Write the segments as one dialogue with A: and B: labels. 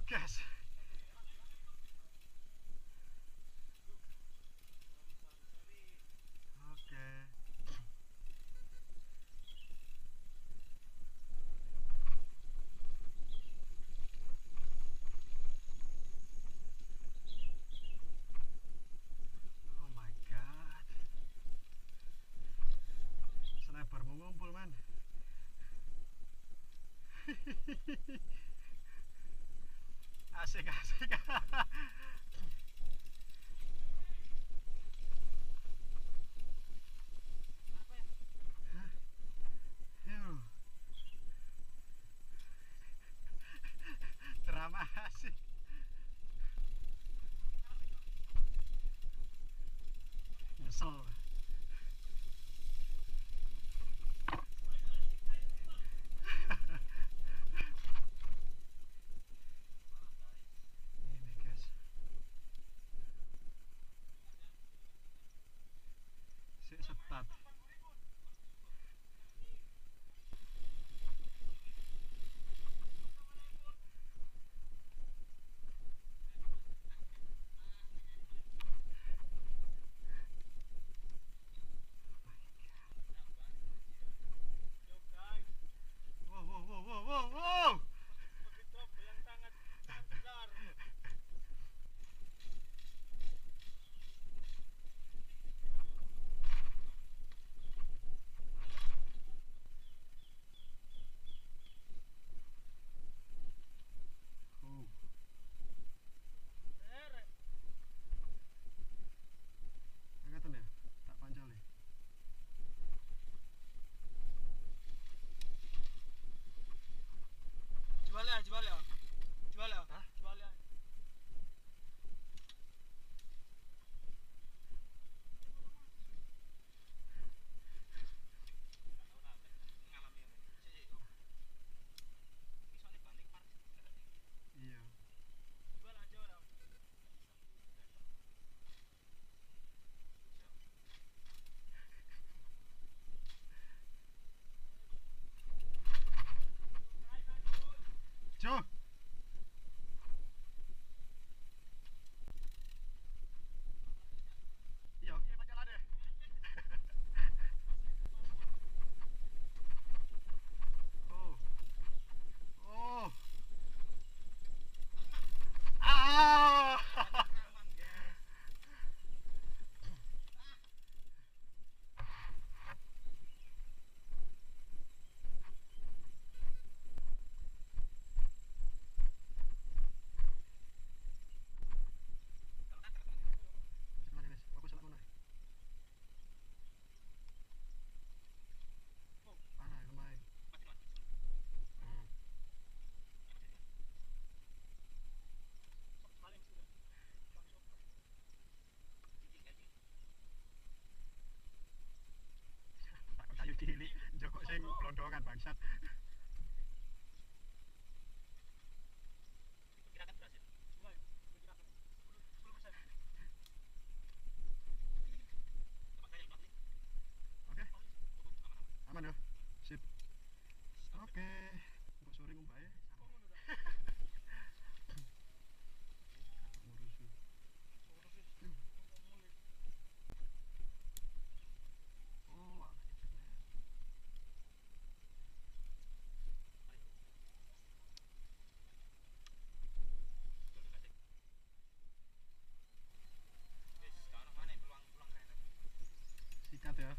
A: gas. Oke. Oh my god. Snipermu ngumpul, man. Asik, asik. Yuh, drama asik. Nyesel. Ini guys. Si setat. Wow, wow, wow, wow, wow, wow.
B: Yang sangat besar.
A: Angkatan ya? Tak pancal nih.
B: Jual ya, jual ya. Jual ya.
A: Hah?
B: Jual ya.
A: Iya.
B: Jual aja orang.
A: Jo. Iya, iya pancal ada. Oh. Oh. Ah. Cepat guys, fokus lah mana. Mana kemarin?
B: Paling sudah.
A: Tak kayu cilik, Joko sing blondongan bangsat.
B: Jual ya. Berkirakan 10%.
A: Oke. Aman ya? Sip. Oke. Kok sore ngumpai?
B: Oh, ngono dah.
A: Ngurusu.
B: Urus wis. Mulai.
A: Oh, sikat ya.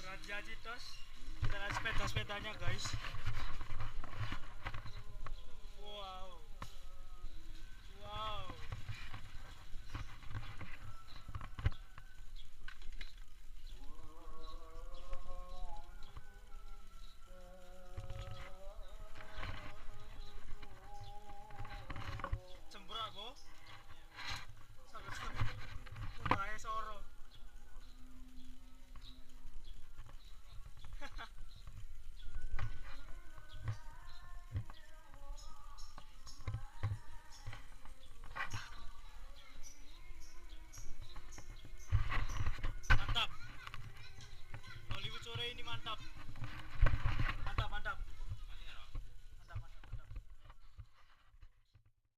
B: Raja Citos. Kita lihat sepeda-sepedanya guys. Wow.